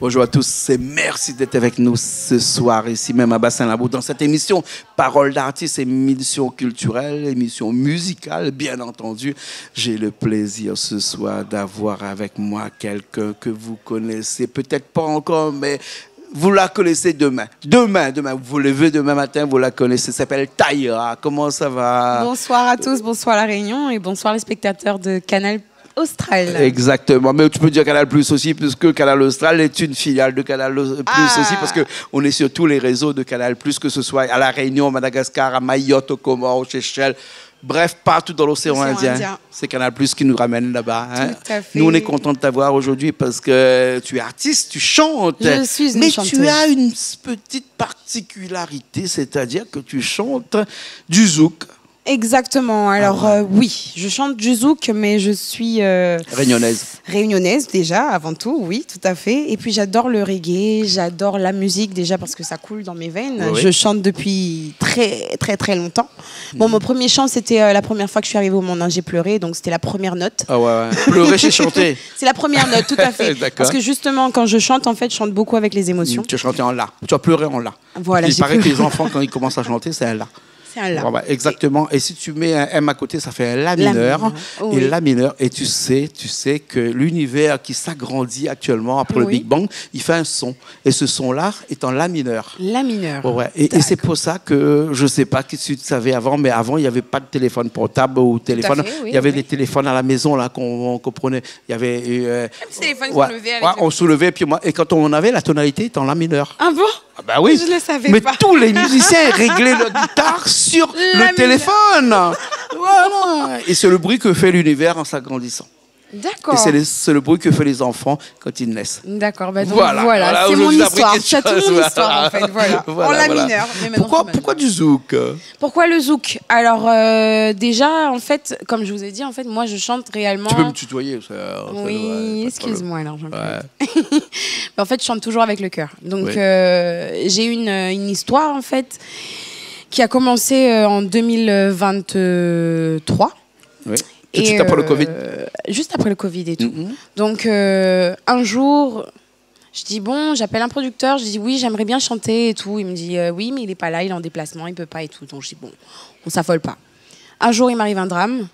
Bonjour à tous et merci d'être avec nous ce soir, ici même à Bassin-Labou, dans cette émission Paroles d'artistes, émission culturelle, émission musicale, bien entendu. J'ai le plaisir ce soir d'avoir avec moi quelqu'un que vous connaissez, peut-être pas encore, mais vous la connaissez demain. Demain, vous vous levez demain matin, vous la connaissez. Elle s'appelle Taïra. Comment ça va? Bonsoir à tous, bonsoir à La Réunion et bonsoir les spectateurs de Canal Austral. Exactement, mais tu peux dire Canal Plus aussi, puisque Canal Austral est une filiale de Canal Plus aussi, parce qu'on est sur tous les réseaux de Canal Plus, que ce soit à La Réunion, à Madagascar, à Mayotte, aux Comores, aux Seychelles, bref, partout dans l'océan Indien. C'est Canal Plus qui nous ramène là-bas. Hein. Tout à fait. Nous, on est content de t'avoir aujourd'hui parce que tu es artiste, tu chantes. Je suis une chanteuse. Mais tu as une petite particularité, c'est-à-dire que tu chantes du zouk. Exactement. Alors oui, je chante du zouk, mais je suis réunionnaise. Réunionnaise déjà, avant tout, oui, tout à fait. Et puis j'adore le reggae, j'adore la musique déjà parce que ça coule dans mes veines. Oui. Je chante depuis très longtemps. Bon, mon premier chant, c'était la première fois que je suis arrivée au monde, j'ai pleuré, donc c'était la première note. Ah ouais. Pleurer, c'est chanter. C'est la première note, tout à fait. Parce que justement, quand je chante, en fait, je chante beaucoup avec les émotions. Tu as chanté en la. Tu as pleuré en la. Voilà. Il paraît que les enfants, quand ils commencent à chanter, c'est un la. C'est un la. Voilà, exactement. Et si tu mets un M à côté, ça fait un la mineur. Oh, et oui. la mineur. Et tu sais que l'univers qui s'agrandit actuellement après le Big Bang, il fait un son. Et ce son-là est en la mineur. La mineur. Ouais. Et c'est pour ça que, je ne sais pas si tu savais avant, mais avant, il n'y avait pas de téléphone portable ou téléphone. Fait, oui, il y avait des téléphones à la maison là qu'on prenait. Il y avait... un petit téléphone qu'on levait avec on soulevait. Et quand on avait, la tonalité était en la mineur. Ah bon? Ah bah oui. Je ne le savais mais pas. tous les musiciens réglaient leur guitare sur le téléphone. Voilà. Et c'est le bruit que fait l'univers en s'agrandissant. D'accord. Et c'est le bruit que font les enfants quand ils naissent. D'accord. Bah donc voilà. C'est mon histoire. C'est toute mon histoire en fait. Voilà. En la mineur. Pourquoi du zouk? Pourquoi le zouk? Alors déjà en fait, comme je vous ai dit, en fait, moi je chante réellement. Tu peux me tutoyer. Oui, excuse-moi alors. En fait, je chante toujours avec le cœur. Donc j'ai une histoire en fait qui a commencé en 2023. Oui. Tout de suite après le Covid. Juste après le Covid et tout. Donc un jour, je dis bon, j'appelle un producteur, je dis oui, j'aimerais bien chanter et tout. Il me dit oui, mais il est pas là, il est en déplacement, il peut pas et tout. Donc je dis bon, on s'affole pas. Un jour, il m'arrive un drame.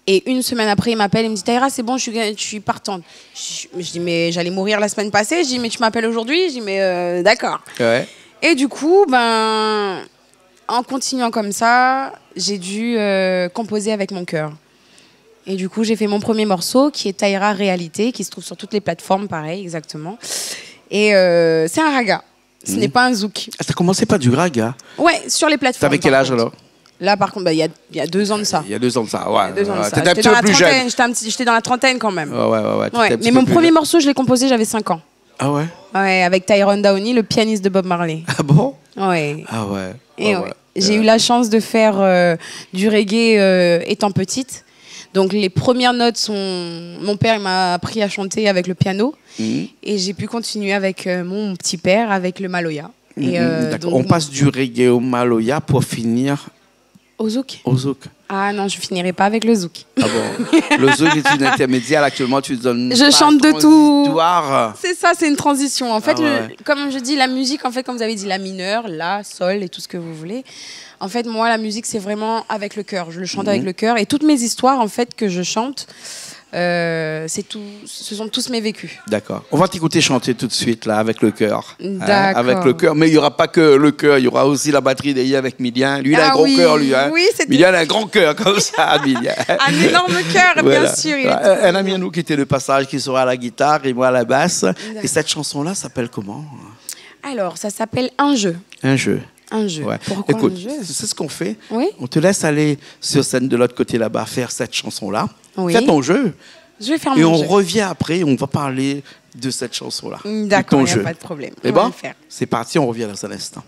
Et une semaine après, il m'appelle, il me dit Taïra, c'est bon, je suis partante. Je dis mais j'allais mourir la semaine passée. Je dis mais tu m'appelles aujourd'hui. Je dis mais d'accord. Ouais. Et du coup, en continuant comme ça, j'ai dû composer avec mon cœur. Et du coup, j'ai fait mon premier morceau qui est Taïra Réalité, qui se trouve sur toutes les plateformes, pareil, exactement. Et c'est un raga. Ce n'est pas un zouk. Ah, t'as commencé par du raga? Ouais, sur les plateformes. T'avais quel âge alors? Là, par contre, il y a 2 ans de ça. Il y a 2 ans de ça, ouais. T'étais un petit peu plus jeune. J'étais dans la trentaine quand même. Ouais. Mais mon premier morceau, je l'ai composé, j'avais 5 ans. Ah ouais? Ouais, avec Tyrone Downey, le pianiste de Bob Marley. Ah bon? Ouais. Ah ouais. Et j'ai eu la chance de faire du reggae étant petite. Donc les premières notes sont... Mon père m'a appris à chanter avec le piano. Et j'ai pu continuer avec mon petit père, avec le maloya. Donc, on passe du reggae au maloya pour finir... Au zouk. Au zouk. Ah non, je finirai pas avec le zouk. Ah bon? Le zouk est une intermédiaire. Actuellement, tu donnes... Je chante de tout. C'est ça, c'est une transition. En fait, comme je dis, la musique, en fait, comme vous avez dit, la mineure, la, sol et tout ce que vous voulez. En fait, moi, la musique, c'est vraiment avec le cœur. Je le chante avec le cœur. Et toutes mes histoires, en fait, que je chante, ce sont tous mes vécus. D'accord. On va t'écouter chanter tout de suite, là, avec le cœur. D'accord. Avec le cœur. Mais il n'y aura pas que le cœur. Il y aura aussi la batterie derrière avec Milian. Lui, il a un gros cœur, lui. Hein. Oui, c'est Milian a un grand cœur, comme ça, Milian. Un énorme cœur, bien sûr. Un ami à nous qui était de passage, qui sera à la guitare et moi à la basse. Et cette chanson-là s'appelle comment? Alors, ça s'appelle Un jeu. Un jeu. Un jeu. Ouais. Pourquoi écoute, un jeu? c'est ce qu'on fait. Oui. On te laisse aller sur scène de l'autre côté là-bas, faire cette chanson-là. Oui. Fais ton jeu. Je vais faire mon jeu. Et on revient après, on va parler de cette chanson-là. D'accord, il n'y a pas de problème. C'est bon? C'est parti, on revient dans un instant.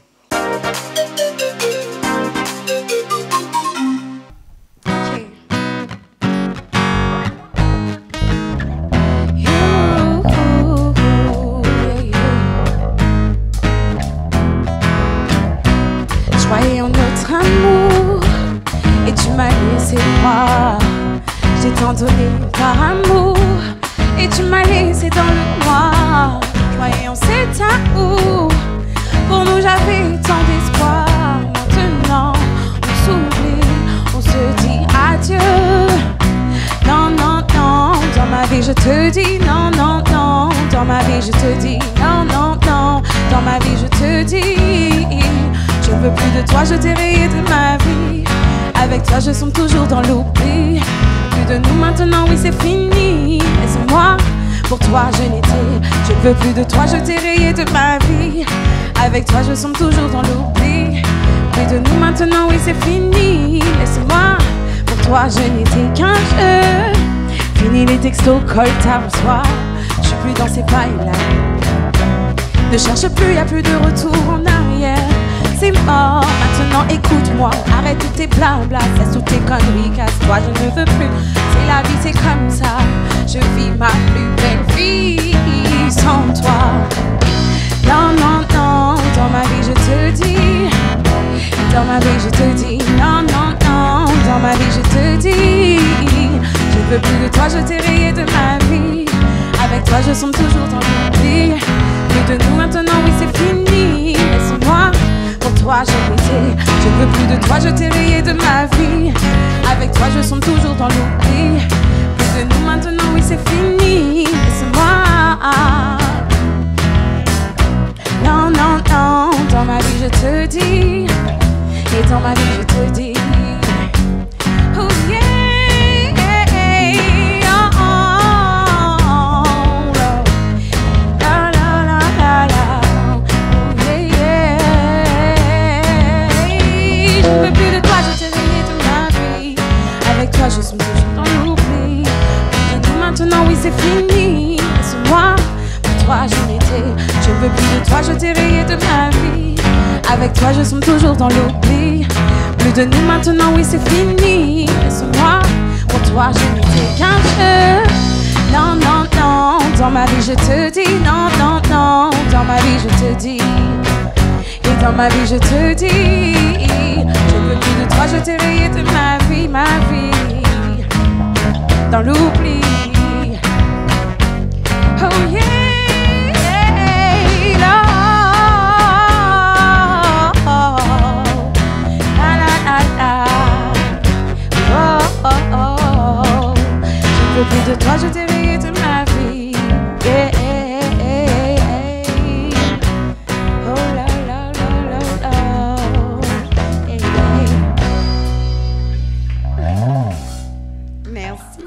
J'ai tant donné par amour et tu m'as laissé dans le noir. Croyais en ces te dis non, non, non. Dans ma vie, je te dis non, non, non. Dans ma vie, je te dis je ne veux plus de toi, je t'ai rayé de ma vie. Avec toi, je sommes toujours dans l'oubli. Plus de nous maintenant, oui, c'est fini. Laisse-moi, pour toi, je n'étais. Je ne veux plus de toi, je t'ai rayé de ma vie. Avec toi, je sommes toujours dans l'oubli. Plus de nous maintenant, oui, c'est fini. Laisse-moi, pour toi, je n'étais qu'un jeu. Fini les textos, colle ta reçoit. Je suis plus dans ces pailles-là. Ne cherche plus, y a plus de retour en arrière. C'est mort, maintenant écoute-moi. Arrête tous tes blabla, cesse toutes tes conneries. Casse-toi, je ne veux plus. C'est la vie, c'est comme ça. Je vis ma plus belle vie sans toi. Non, non, non, dans ma vie je te dis. Dans ma vie je te dis. Non, non, non, dans ma vie je te dis. Je veux plus de toi, je t'ai rayé de ma vie. Avec toi je sommes toujours dans l'oubli. Plus de nous maintenant, oui c'est fini. Laisse-moi, pour toi je l'étais. Je veux plus de toi, je t'ai rayé de ma vie. Avec toi je sommes toujours dans l'oubli. Plus de nous maintenant, oui c'est fini. Laisse-moi. Non, non, non, dans ma vie je te dis. Et dans ma vie je te dis. Oh yeah. Je suis toujours dans l'oubli. Maintenant oui c'est fini. Laisse-moi, pour toi je l'étais. Je veux plus de toi, je t'ai rayé de ma vie. Avec toi je suis toujours dans l'oubli. Plus de nous maintenant oui c'est fini. Laisse-moi, pour toi je n'étais qu'un jeu. Non, non, non, dans ma vie je te dis. Non, non, non, dans ma vie je te dis. Et dans ma vie je te dis. Je veux plus de toi, je t'ai rayé de ma vie, ma vie. Dans l'oubli. Oh yeah. No. La la la la. Oh oh oh. Je veux plus de toi, je t'ai rayé de ma vie. Yeah. Oh la la la la la. Yeah. Merci.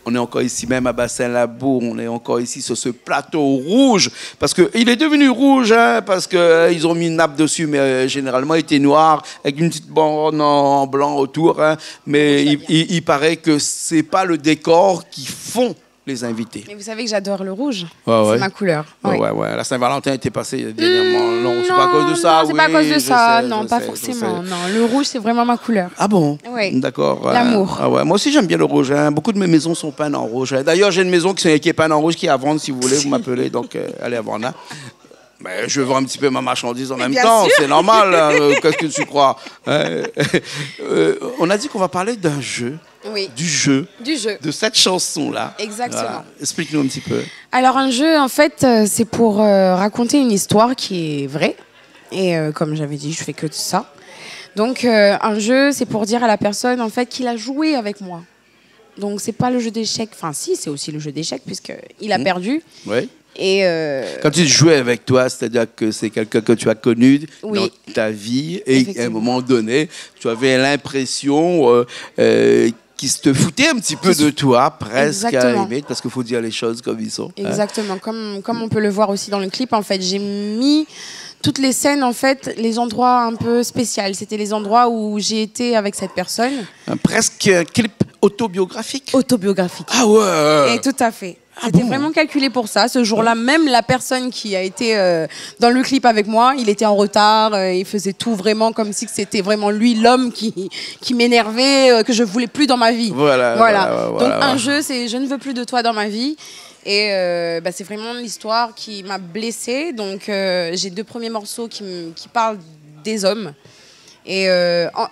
On est encore ici même à Bassin-Labour, on est encore ici sur ce plateau rouge, parce qu'il est devenu rouge, hein, parce qu'ils ont mis une nappe dessus, mais généralement il était noir, avec une petite bande en blanc autour, hein, mais il paraît que c'est pas le décor qui font les invités. Mais vous savez que j'adore le rouge, ouais, c'est ma couleur. Ouais. Ouais. La Saint-Valentin était passée dernièrement. Non, c'est pas à cause de ça. Non, c'est pas à cause de ça. Non, pas forcément. Non, le rouge, c'est vraiment ma couleur. Ah bon? Oui. D'accord. L'amour. Ah ouais. Moi aussi, j'aime bien le rouge. Hein. Beaucoup de mes maisons sont peintes en rouge. D'ailleurs, j'ai une maison qui est peinte en rouge qui est à vendre, si vous voulez, vous m'appelez. Donc, allez à vendre là. Ben, je veux voir un petit peu ma marchandise en même temps. C'est normal. Hein. Qu'est-ce que tu crois? On a dit qu'on va parler d'un jeu. Oui. Du jeu. De cette chanson-là. Exactement. Voilà. Explique-nous un petit peu. Alors, un jeu, en fait, c'est pour raconter une histoire qui est vraie. Et comme j'avais dit, je fais que ça. Donc, un jeu, c'est pour dire à la personne, en fait, qu'il a joué avec moi. Donc, c'est pas le jeu d'échecs. Enfin, si, c'est aussi le jeu d'échecs, puisqu'il a perdu. Oui. Et quand tu jouais avec toi, c'est-à-dire que c'est quelqu'un que tu as connu dans ta vie et à un moment donné, tu avais l'impression qu'il se foutait un petit peu de toi, presque à la limite, parce qu'il faut dire les choses comme ils sont. Exactement, hein. Comme on peut le voir aussi dans le clip, en fait, j'ai mis toutes les scènes, en fait, les endroits un peu spéciaux. C'était les endroits où j'ai été avec cette personne. Presque un clip autobiographique. Autobiographique. Ah ouais. Et tout à fait. C'était vraiment calculé pour ça. Ce jour-là, même la personne qui a été dans le clip avec moi, il était en retard. Il faisait tout vraiment comme si c'était vraiment lui, l'homme qui m'énervait, que je voulais plus dans ma vie. Voilà. Donc un jeu, c'est je ne veux plus de toi dans ma vie. Et c'est vraiment l'histoire qui m'a blessée. Donc j'ai 2 premiers morceaux qui parlent des hommes. Et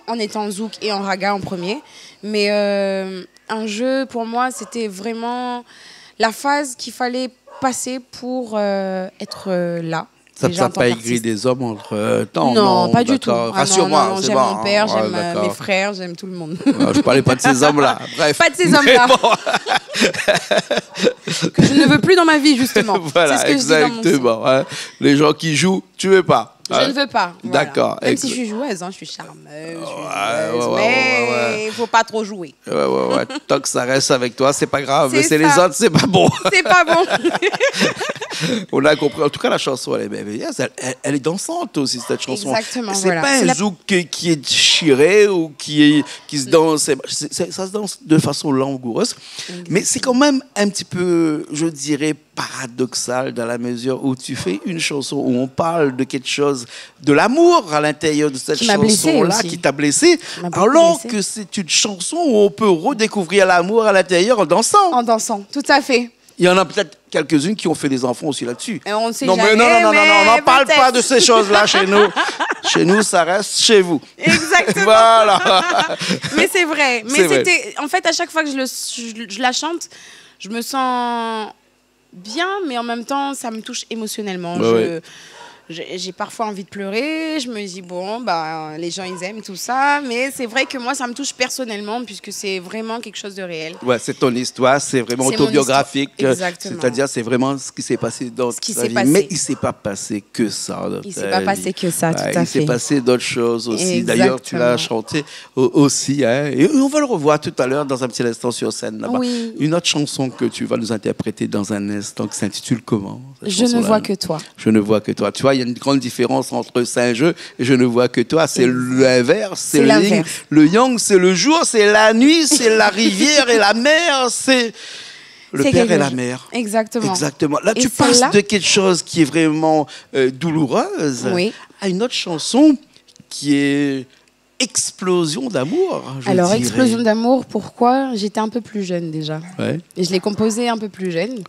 en étant zouk et en raga en premier. Mais un jeu, pour moi, c'était vraiment la phase qu'il fallait passer pour être là. Ça déjà en t'a tant pas qu'artiste. aigri des hommes entre temps? Non, pas du tout. d'accord. Ah, non, Rassure-moi, non, non, c'est j'aime bon. mon père, Ah, j'aime d'accord. mes frères, j'aime tout le monde. Je parlais pas de ces hommes-là. Bref. Pas de ces hommes-là. Mais bon, Que je ne veux plus dans ma vie, justement. voilà, c'est ce que je dis dans mon son. exactement. Hein. Les gens qui jouent, tu veux pas. Je ne veux pas. Voilà. D'accord. Même si je suis joueuse, hein, je suis charmeuse, ouais, mais il faut pas trop jouer. Ouais. Tant que ça reste avec toi, c'est pas grave. Mais C'est c'est les ça. autres, c'est pas bon. C'est pas bon. On a compris. En tout cas, la chanson, elle est merveilleuse. Elle est dansante aussi, cette chanson. Exactement, C'est voilà. pas C'est un la- zouk qui est déchiré ou qui se danse. Ça se danse de façon langoureuse. Mais c'est quand même un petit peu, je dirais, paradoxal dans la mesure où tu fais une chanson où on parle de quelque chose, de l'amour à l'intérieur de cette Qui m'a blessée chanson-là, aussi. qui t'a blessé, M'a beaucoup alors blessée. que c'est une chanson où on peut redécouvrir l'amour à l'intérieur en dansant. En dansant, tout à fait. Il y en a peut-être quelques-unes qui ont fait des enfants aussi là-dessus. Et on ne sait Non, mais jamais, non, on n'en mais parle peut-être. pas de ces choses-là chez nous. Chez nous, ça reste chez vous. Exactement. Voilà. Mais c'est vrai. C'est Mais vrai. c'était, en fait, à chaque fois que je la chante, je me sens bien, mais en même temps, ça me touche émotionnellement. Ouais. J'ai parfois envie de pleurer. Je me dis, bon, bah, les gens, ils aiment tout ça. Mais c'est vrai que moi, ça me touche personnellement, puisque c'est vraiment quelque chose de réel. Ouais, c'est ton histoire, c'est vraiment C'est mon autobiographique. histoire. Exactement. C'est-à-dire, c'est vraiment ce qui s'est passé dans Ce qui ta s'est vie. passé. Mais il ne s'est pas passé que ça. dans Il ta s'est pas vie. passé que ça, tout à Il s'est fait. passé d'autres choses aussi. D'ailleurs, tu l'as Exactement. chanté aussi. Hein. Et on va le revoir tout à l'heure dans un petit instant sur scène là-bas. Oui. Une autre chanson que tu vas nous interpréter dans un instant qui s'intitule comment cette Je ne chanson-là? vois que toi. Je ne vois que toi. Tu vois, il y a une grande différence entre Saint-Jeu et Je ne vois que toi. C'est l'inverse. C'est le yin. l'inverse. Le yang, c'est le jour, c'est la nuit, c'est la rivière et la mer, c'est le C'est père quelque et la chose. mère. Exactement. Exactement. Là, Et tu passes celle-là- de quelque chose qui est vraiment douloureuse Oui. à une autre chanson qui est explosion d'amour. je Alors, dirais. explosion d'amour, pourquoi? J'étais un peu plus jeune déjà. Ouais. Et je l'ai composé un peu plus jeune.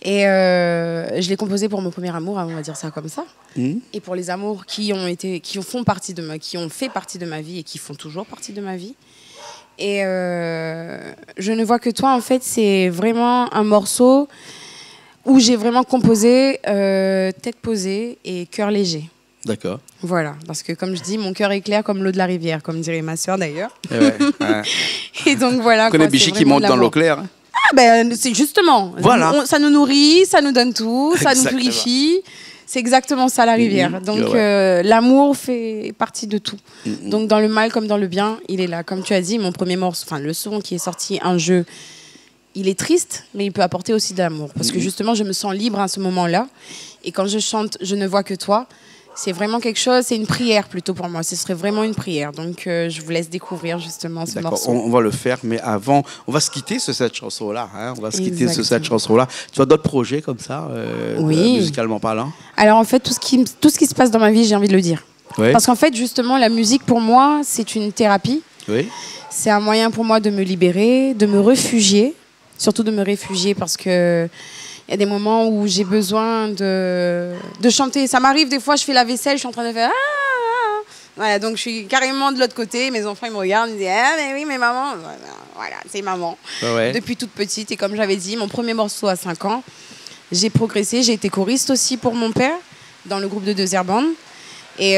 Et je l'ai composé pour mon premier amour, on va dire ça comme ça. Mhm. Et pour les amours qui ont fait partie de ma vie et qui font toujours partie de ma vie. Et Je ne vois que toi, en fait, c'est vraiment un morceau où j'ai vraiment composé tête posée et cœur léger. D'accord. Voilà, parce que comme je dis, mon cœur est clair comme l'eau de la rivière, comme dirait ma sœur d'ailleurs. Et ouais, ouais. Et donc voilà. On connaît quoi, Bichy c'est qui vraiment monte de dans l'eau l'amour. claire. Hein. Ah ben c'est justement. Voilà. Ça nous nourrit, ça nous donne tout, ça nous Exactement. purifie. C'est exactement ça la rivière. Donc Ouais. l'amour fait partie de tout. Mhm. Donc dans le mal comme dans le bien, il est là. Comme tu as dit, mon premier morceau, enfin le son qui est sorti, Un jeu, il est triste, mais il peut apporter aussi de l'amour. Parce que justement, je me sens libre à ce moment-là. Et quand je chante Je ne vois que toi, c'est vraiment quelque chose, c'est une prière plutôt pour moi. Ce serait vraiment une prière. Donc je vous laisse découvrir justement ce D'accord, morceau. on va le faire, mais avant, on va se quitter sur cette chanson-là. Hein. On va se quitter sur cette Exactement. chanson-là. Tu as d'autres projets comme ça, Oui. musicalement parlant? Alors en fait, tout ce qui se passe dans ma vie, j'ai envie de le dire. Oui. Parce qu'en fait, justement, la musique pour moi, c'est une thérapie. Oui. C'est un moyen pour moi de me libérer, de me réfugier. Surtout de me réfugier parce que il y a des moments où j'ai besoin de chanter. Ça m'arrive des fois, je fais la vaisselle, je suis en train de faire ah. Voilà, donc je suis carrément de l'autre côté. Mes enfants ils me regardent, ils me disent ah mais oui mais maman. Voilà, c'est maman. Ouais. Depuis toute petite et comme j'avais dit, mon premier morceau à 5 ans, j'ai progressé. J'ai été choriste aussi pour mon père dans le groupe de Deux Band. Et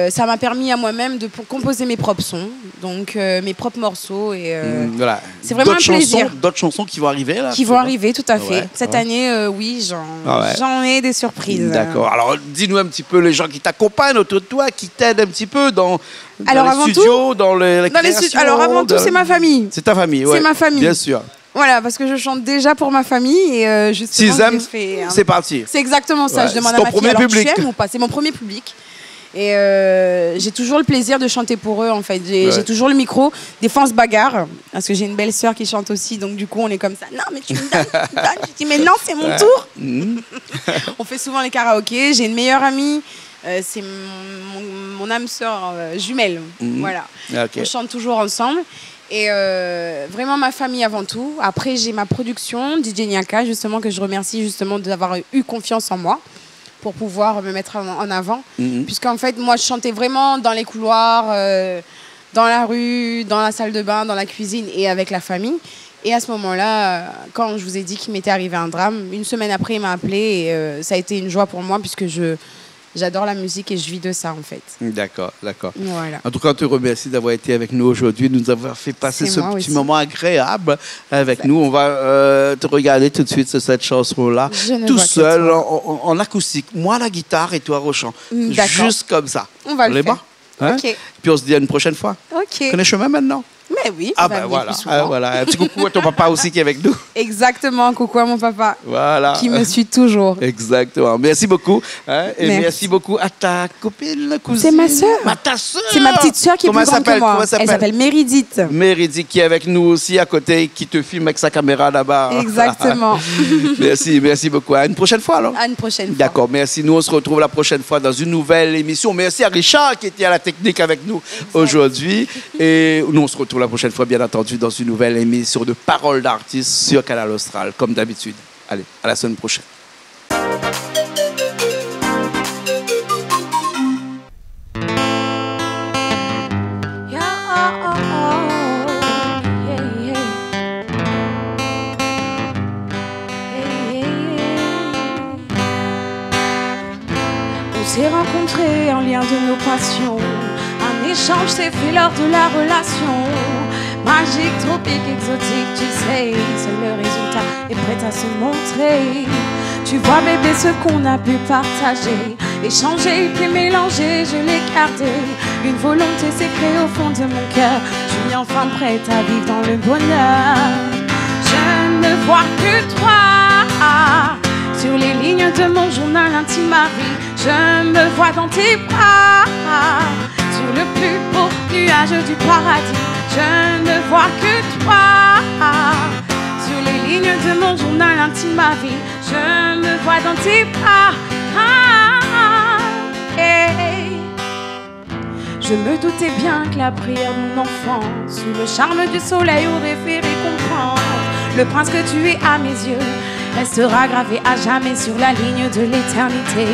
ça m'a permis à moi-même de composer mes propres sons, donc mes propres morceaux. Et Voilà. c'est vraiment D'autres un plaisir. chansons, d'autres chansons qui vont arriver là. qui vont arriver, tout à fait. Ouais, Cette ouais. année, oui, Ah ouais. j'en ai des surprises. D'accord. Alors, dis-nous un petit peu les gens qui t'accompagnent autour de toi, qui t'aident un petit peu dans Alors, les avant studios, dans les Dans les créations, alors avant tout, c'est ma famille. C'est ta famille, ouais. C'est ma famille. Bien sûr. Voilà, parce que je chante déjà pour ma famille et justement, S'ils aiment, j'ai fait un- c'est parti. C'est exactement ça. Ouais, Je demande c'est à ton ma fille premier alors public. tu aimes ou pas. C'est mon premier public. Et j'ai toujours le plaisir de chanter pour eux en fait. Ouais. J'ai toujours le micro. Des fois on se bagarre parce que j'ai une belle sœur qui chante aussi, donc du coup on est comme ça. Non mais tu me donnes, tu me donnes. Je dis mais non c'est mon tour. Mhm. On fait souvent les karaokés. J'ai une meilleure amie. C'est mon âme sœur jumelle. Mhm. Voilà. Ok. On chante toujours ensemble. Et vraiment ma famille avant tout. Après, j'ai ma production, DJ Nyaka, justement, que je remercie justement d'avoir eu confiance en moi pour pouvoir me mettre en avant. Mhm. Puisqu'en fait, moi, je chantais vraiment dans les couloirs, dans la rue, dans la salle de bain, dans la cuisine et avec la famille. Et à ce moment-là, quand je vous ai dit qu'il m'était arrivé un drame, une semaine après, il m'a appelé et ça a été une joie pour moi puisque j'adore la musique et je vis de ça en fait. D'accord, d'accord. Voilà. En tout cas, on te remercie d'avoir été avec nous aujourd'hui, de nous avoir fait passer ce petit aussi. moment agréable avec nous. On va te regarder tout de suite sur cette chanson-là, tout seul, en acoustique. Moi, la guitare et toi, au chant. Juste comme ça. On va le faire. Hein? Okay. Puis on se dit à une prochaine fois. Ok. Tu connais le chemin maintenant? Mais oui. Ah ben voilà. Voilà. Un petit coucou à ton papa aussi qui est avec nous. Exactement. Coucou à mon papa. Voilà. Qui me suit toujours. Exactement. Merci beaucoup. Hein? Et merci beaucoup à ta copine, cousine. C'est ma sœur. Ta sœur. C'est ma petite sœur qui est plus grande que moi. Elle s'appelle Méridith. Méridith qui est avec nous aussi à côté, qui te filme avec sa caméra là-bas. Exactement. Merci beaucoup. À une prochaine fois alors. À une prochaine fois. D'accord, merci. Nous, on se retrouve la prochaine fois dans une nouvelle émission. Merci à Richard qui était à la technique avec nous aujourd'hui. Et nous, on se retrouve la prochaine fois, bien entendu, dans une nouvelle émission de Paroles d'artistes sur Canal Austral, comme d'habitude. Allez, à la semaine prochaine. On s'est rencontrés en lien de nos passions. Un échange s'est fait lors de la relation. Magique, tropique, exotique, tu sais, seul le résultat est prêt à se montrer. Tu vois bébé ce qu'on a pu partager, échanger puis mélanger, je l'ai gardé. Une volonté s'est créée au fond de mon cœur. Je suis enfin prête à vivre dans le bonheur. Je ne vois que toi sur les lignes de mon journal intime ma vie. Je me vois dans tes bras, sur le plus beau nuage du paradis. Je ne vois que toi sur les lignes de mon journal intime ma vie. Je me vois dans tes bras. Je me doutais bien que la prière de mon enfance, sous le charme du soleil, aurait fait récompense. Le prince que tu es à mes yeux restera gravé à jamais sur la ligne de l'éternité.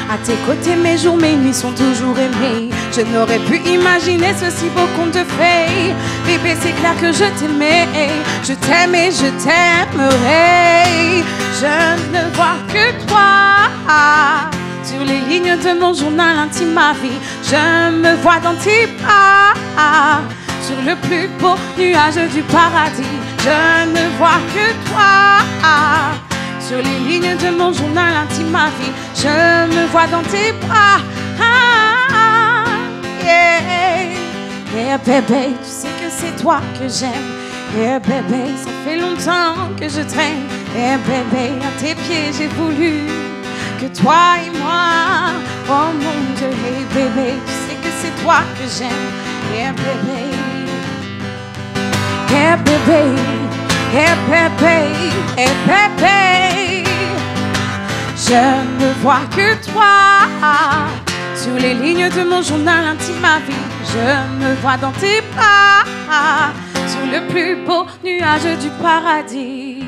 À tes côtés, mes jours, mes nuits sont toujours aimés. Je n'aurais pu imaginer ceci beau conte de fées. Bébé, c'est clair que je t'aimais. Je t'aime et je t'aimerai. Je ne vois que toi sur les lignes de mon journal intime ma vie. Je me vois dans tes bras, sur le plus beau nuage du paradis. Je ne vois que toi sur les lignes de mon journal intime ma vie. Je me vois dans tes bras. Yeah, bébé, tu sais que c'est toi que j'aime. Yeah, bébé, ça fait longtemps que je traîne. Yeah, bébé, à tes pieds j'ai voulu que toi et moi. Oh mon Dieu, hey bébé, tu sais que c'est toi que j'aime. Yeah, bébé. Yeah, bébé. Hey bébé, hey bébé. Je ne vois que toi sur les lignes de mon journal intime ma vie. Je me vois dans tes bras, sur le plus beau nuage du paradis.